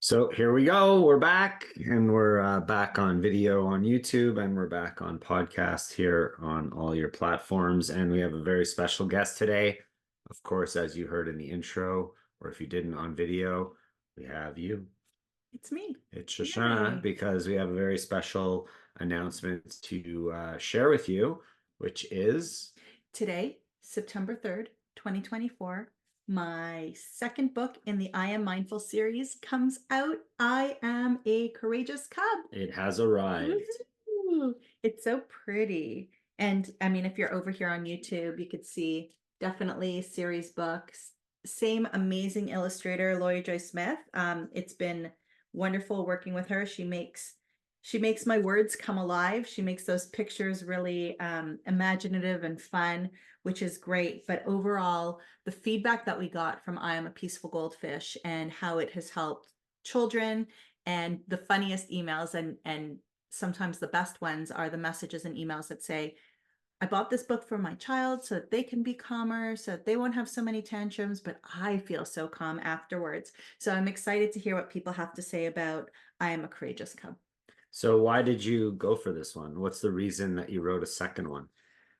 So here we go. We're back, and we're back on video on YouTube, and we're back on podcast here on all your platforms. And we have a very special guest today. Of course, as you heard in the intro, or if you didn't on video, we have you. It's me. It's Shoshana, Yay. because we have a very special announcement to share with you, which is Today, September 3rd, 2024, my second book in the I Am Mindful series comes out. I Am a Courageous Cub. it has arrived. Woohoo! It's so pretty. And I mean, if you're over here on YouTube, you could see definitely series books. Same amazing illustrator, Lori Joy Smith. It's been wonderful working with her. She makes my words come alive. She makes those pictures really imaginative and fun, which is great. But overall, the feedback that we got from I Am a Peaceful Goldfish and how it has helped children, and the funniest emails and sometimes the best ones are the messages and emails that say, I bought this book for my child so that they can be calmer, so that they won't have so many tantrums, but I feel so calm afterwards. So I'm excited to hear what people have to say about I Am a Courageous Cub. So why did you go for this one? What's the reason that you wrote a second one?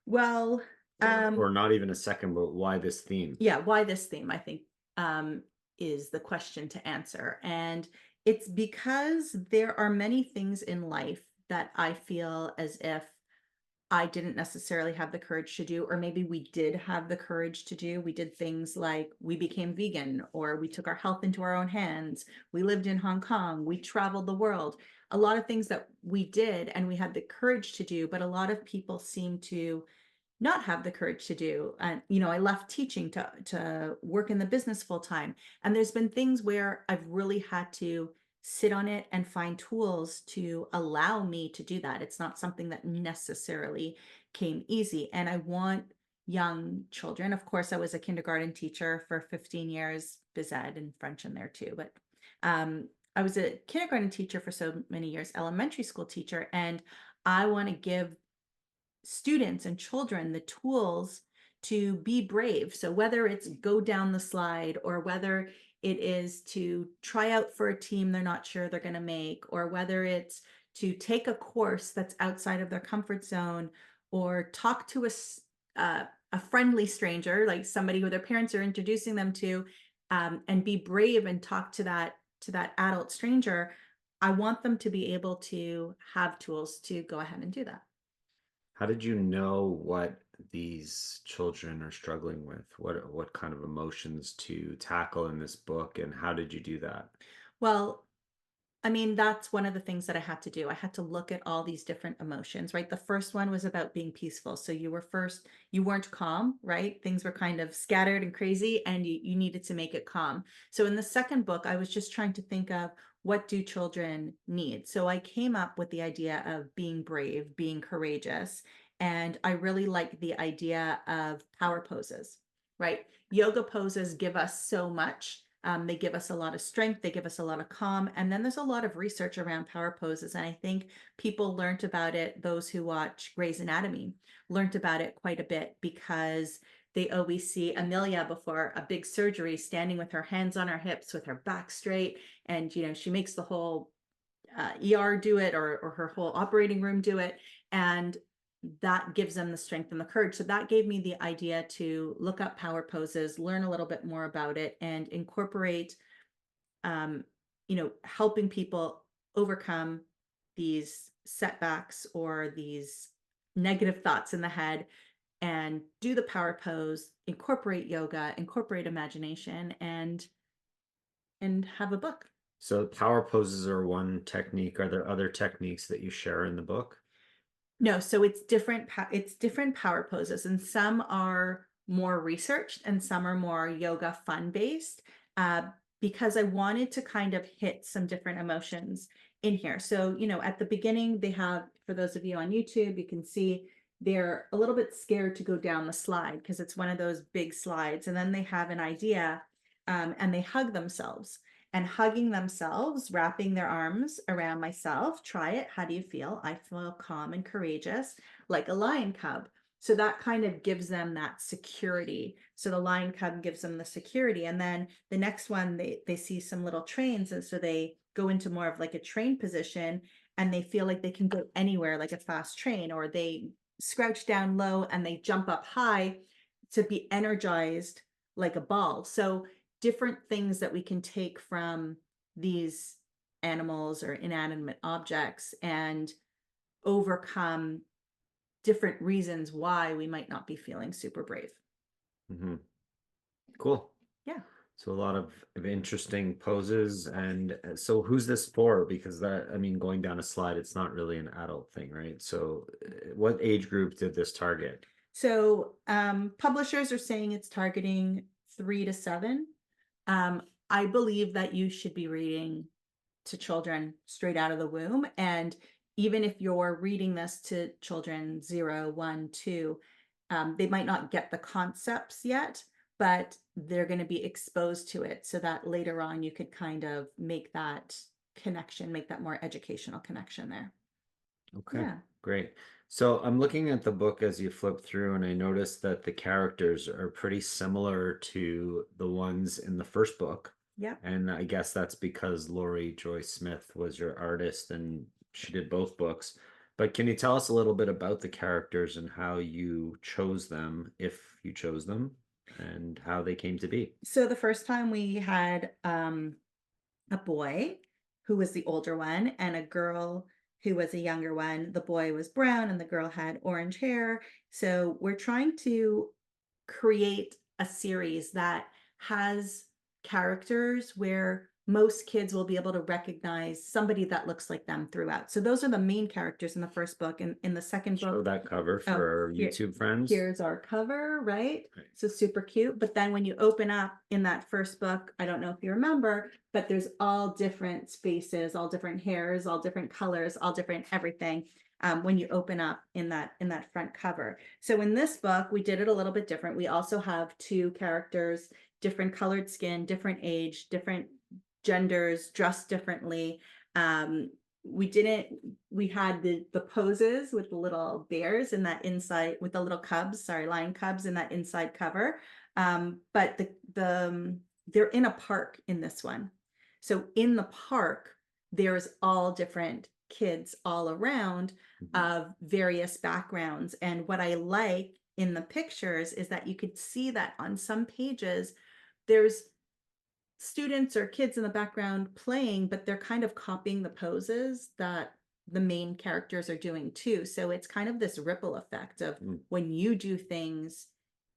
Well, Or not even a second, but why this theme? yeah, why this theme, I think, is the question to answer. And it's because there are many things in life that I feel as if I didn't necessarily have the courage to do, or maybe we did have the courage to do. We did things like we became vegan, or we took our health into our own hands. We lived in Hong Kong. We traveled the world. A lot of things that we did and we had the courage to do, but a lot of people seem to not have the courage to do. And, I left teaching to work in the business full time. And there's been things where I've really had to sit on it and find tools to allow me to do that. It's not something that necessarily came easy. And I want young children, of course, I was a kindergarten teacher for 15 years, phys ed and French in there too. But I was a kindergarten teacher for so many years, elementary school teacher, and I want to give students and children the tools to be brave. So whether it's go down the slide, or whether it is to try out for a team they're not sure they're going to make, or whether it's to take a course that's outside of their comfort zone, or talk to a friendly stranger, like somebody who their parents are introducing them to, and be brave and talk to that adult stranger. I want them to be able to have tools to go ahead and do that. How did you know what these children are struggling with? What kind of emotions to tackle in this book, and how did you do that? Well, I mean, that's one of the things that I had to do. I had to look at all these different emotions, right? The first one was about being peaceful. So you weren't calm, right? Things were kind of scattered and crazy, and you needed to make it calm. So in the second book, I was just trying to think of, what do children need? So I came up with the idea of being brave, being courageous. And I really like the idea of power poses, right? Yoga poses give us so much. They give us a lot of strength, they give us a lot of calm. And then there's a lot of research around power poses. And I think people learned about it, those who watch Grey's Anatomy learned about it quite a bit, because they always see Amelia before a big surgery standing with her hands on her hips, with her back straight. And, she makes the whole ER do it, or her whole operating room do it. And that gives them the strength and the courage. So that gave me the idea to look up power poses, learn a little bit more about it, and incorporate, helping people overcome these setbacks or these negative thoughts in the head, and do the power pose, incorporate yoga, incorporate imagination, and have a book. So power poses are one technique. Are there other techniques that you share in the book? No, so it's different power poses, and some are more researched and some are more yoga fun based, because I wanted to kind of hit some different emotions in here. So, at the beginning, they have, for those of you on YouTube, you can see they're a little bit scared to go down the slide because it's one of those big slides. And then they have an idea, and they hug themselves. And hugging themselves, wrapping their arms around myself. Try it. How do you feel? I feel calm and courageous, like a lion cub. So that kind of gives them that security. So the lion cub gives them the security. And then the next one, they see some little trains. And so they go into more of like a train position and they feel like they can go anywhere like a fast train, or they scrouch down low and they jump up high to be energized like a ball. So different things that we can take from these animals or inanimate objects and overcome different reasons why we might not be feeling super brave. Hmm. Cool. Yeah. So a lot of interesting poses. And so who's this for? Because that, I mean, going down a slide, it's not really an adult thing, right? So what age group did this target? So publishers are saying it's targeting 3 to 7. I believe that you should be reading to children straight out of the womb. And even if you're reading this to children 0, 1, 2, they might not get the concepts yet, but they're going to be exposed to it so that later on you could kind of make that connection, make that more educational connection there. Okay, Yeah. great. So I'm looking at the book as you flip through, and I noticed that the characters are pretty similar to the ones in the first book. Yeah. And I guess that's because Laurie Joyce Smith was your artist and she did both books. But can you tell us a little bit about the characters and how you chose them, if you chose them, and how they came to be? So the first time we had a boy who was the older one and a girl who was a younger one. The boy was brown and the girl had orange hair. So we're trying to create a series that has characters where most kids will be able to recognize somebody that looks like them throughout. So those are the main characters in the first book. And in the second Show book, that cover oh, for our here, YouTube friends. here's our cover, right? Right. So super cute. But then when you open up in that first book, I don't know if you remember, but there's all different spaces, all different hairs, all different colors, all different everything. When you open up in that front cover. So in this book, we did it a little bit different. We also have 2 characters, different colored skin, different age, different genders, dressed differently. We had the poses with the little bears in that inside, with the little cubs, sorry, lion cubs in that inside cover. But they're in a park in this one. So in the park, there's all different kids all around of various backgrounds. And what I like in the pictures is that you could see that on some pages, there's students or kids in the background playing, but they're kind of copying the poses that the main characters are doing too. So it's kind of this ripple effect of when you do things,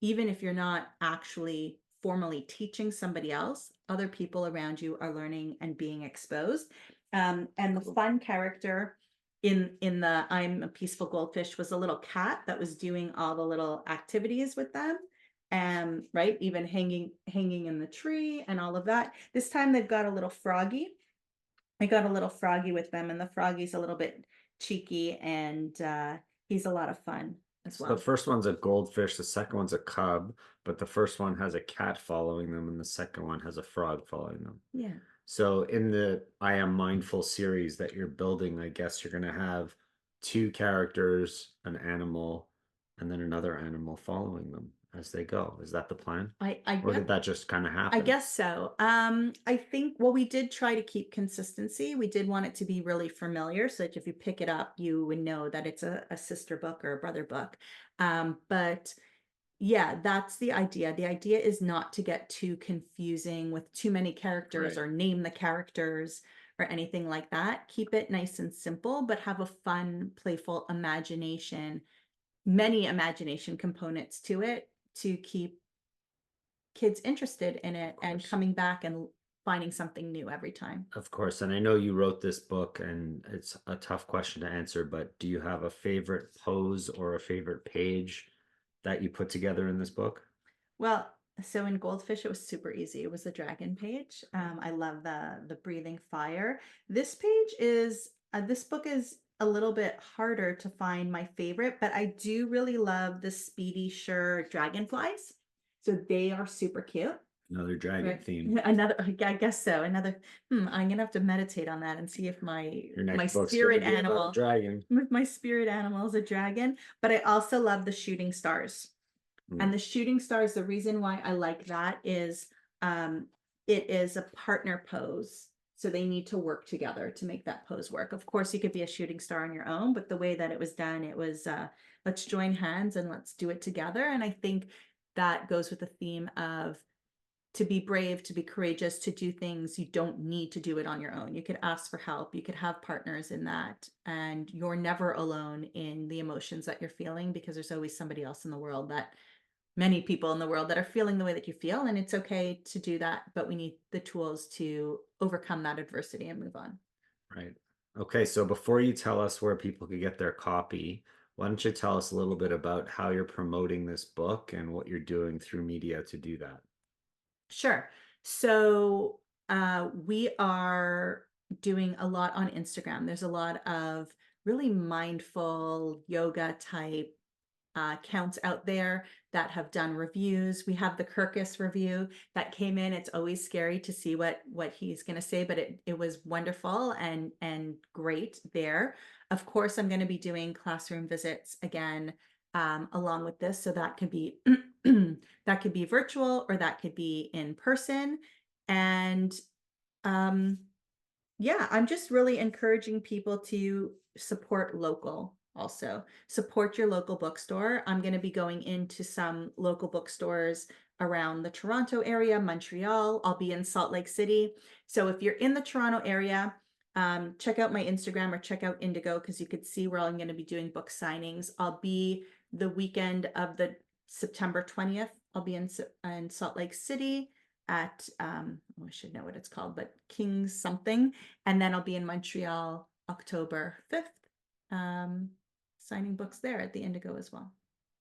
even if you're not actually formally teaching somebody else, other people around you are learning and being exposed. And the fun character in the I'm a Peaceful Goldfish was a little cat that was doing all the little activities with them. And right, even hanging in the tree and all of that. This time they've got a little froggy. I got a little froggy with them, and the froggy's a little bit cheeky, and he's a lot of fun as So well. the first one's a goldfish, the second one's a cub, but the first one has a cat following them, and the second one has a frog following them. Yeah. So in the I Am Mindful series that you're building, I guess you're going to have 2 characters, an animal, and then another animal following them as they go. Is that the plan? Or did that just kind of happen? I guess so. I think, well, we did try to keep consistency. We did want it to be really familiar so that if you pick it up, you would know that it's a sister book or a brother book. But yeah, that's the idea. The idea is not to get too confusing with too many characters Right. or name the characters or anything like that. Keep it nice and simple, but have a fun, playful imagination, many imagination components to it to keep kids interested in it and coming back and finding something new every time. Of course, and I know you wrote this book and it's a tough question to answer, but do you have a favorite pose or a favorite page that you put together in this book? Well, so in Goldfish, it was super easy. It was the dragon page. I love the breathing fire. This page is this book is a little bit harder to find my favorite, but I do really love the Speedy Sure dragonflies. So they are super cute. Another dragon Right. theme. Another, I guess so. Another, I'm gonna have to meditate on that and see if Your my next book's going to spirit be about a animal, dragon. if my spirit animal is a dragon. But I also love the shooting stars. And Mm, the shooting stars, the reason why I like that is um, it is a partner pose. So they need to work together to make that pose work. Of course, you could be a shooting star on your own, but the way that it was done, it was let's join hands and let's do it together. And I think that goes with the theme of to be brave, to be courageous, to do things. You don't need to do it on your own. You could ask for help. You could have partners in that. And you're never alone in the emotions that you're feeling because there's always somebody else in the world that many people in the world that are feeling the way that you feel. And it's okay to do that, but we need the tools to overcome that adversity and move on. right. Okay, so before you tell us where people could get their copy, why don't you tell us a little bit about how you're promoting this book and what you're doing through media to do that? Sure. So we are doing a lot on Instagram. There's a lot of really mindful yoga type accounts out there that have done reviews. We have the Kirkus review that came in. It's always scary to see what he's going to say, but it was wonderful and great there. Of course, I'm going to be doing classroom visits again along with this, so that could be that could be virtual or that could be in person. And um, yeah, I'm just really encouraging people to support local also. Support your local bookstore. I'm going to be going into some local bookstores around the Toronto area, Montreal. I'll be in Salt Lake City. So if you're in the Toronto area, check out my Instagram or check out Indigo because you could see where I'm going to be doing book signings. I'll be the weekend of the September 20th. I'll be in Salt Lake City at oh, I should know what it's called, but King's something. And then I'll be in Montreal October 5th, signing books there at the Indigo as well.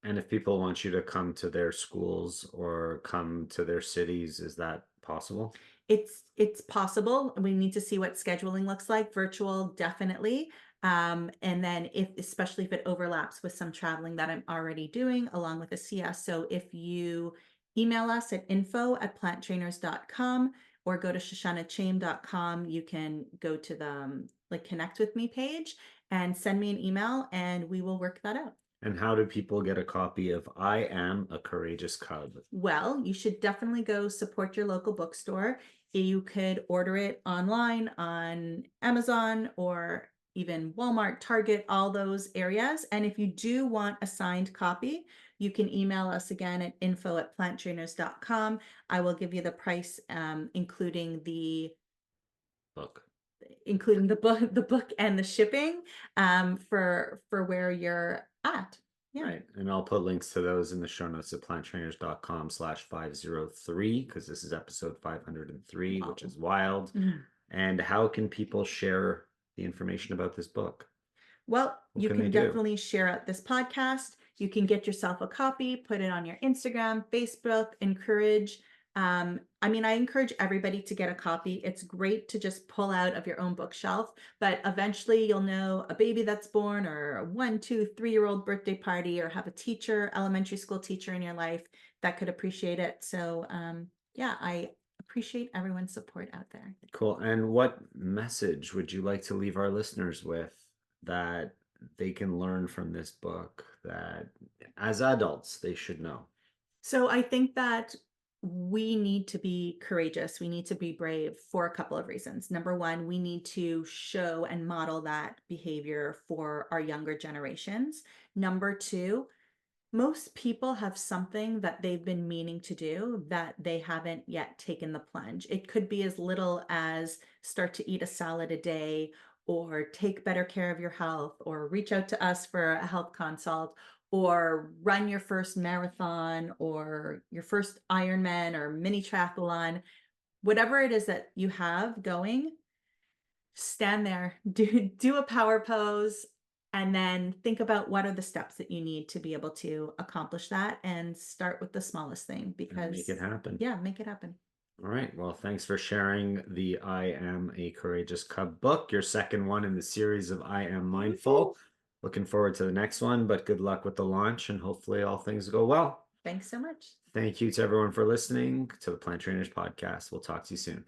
And if people want you to come to their schools or come to their cities, is that possible? It's possible. We need to see what scheduling looks like. Virtual, definitely. And then if especially if it overlaps with some traveling that I'm already doing along with a CS. So if you email us at info@planttrainers.com or go to shoshanachaim.com, you can go to the like connect with me page and send me an email and we will work that out. And how do people get a copy of I Am a Courageous Cub? Well, you should definitely go support your local bookstore. You could order it online on Amazon or even Walmart, Target, all those areas. And if you do want a signed copy, you can email us again at info@planttrainers.com. I will give you the price, including Book. the book and the shipping for where you're at. Yeah. Right. And I'll put links to those in the show notes at planttrainers.com/503 because this is episode 503, which is wild. Mhm. And how can people share the information about this book? Well, What you can they can do? definitely share out this podcast. You can get yourself a copy, put it on your Instagram, Facebook, encourage. I mean, I encourage everybody to get a copy. It's great to just pull out of your own bookshelf, but eventually you'll know a baby that's born or a 1, 2, 3-year-old birthday party or have a teacher, elementary school teacher in your life that could appreciate it. So yeah, I appreciate everyone's support out there. Cool. And what message would you like to leave our listeners with that they can learn from this book that as adults they should know? So I think that we need to be courageous. We need to be brave for a couple of reasons. Number one, we need to show and model that behavior for our younger generations. Number two, most people have something that they've been meaning to do that they haven't yet taken the plunge. It could be as little as start to eat a salad a day, or take better care of your health, or reach out to us for a health consult, or run your first marathon, or your first Ironman or mini triathlon. Whatever it is that you have going, stand there, do a power pose, and then think about what are the steps that you need to be able to accomplish that and start with the smallest thing And make because it happen. yeah, make it happen. All right. Well, thanks for sharing the I Am a Courageous Cub book, your second one in the series of I Am Mindful. Looking forward to the next one, but good luck with the launch and hopefully all things go well. Thanks so much. Thank you to everyone for listening to the Plant Trainers podcast. We'll talk to you soon.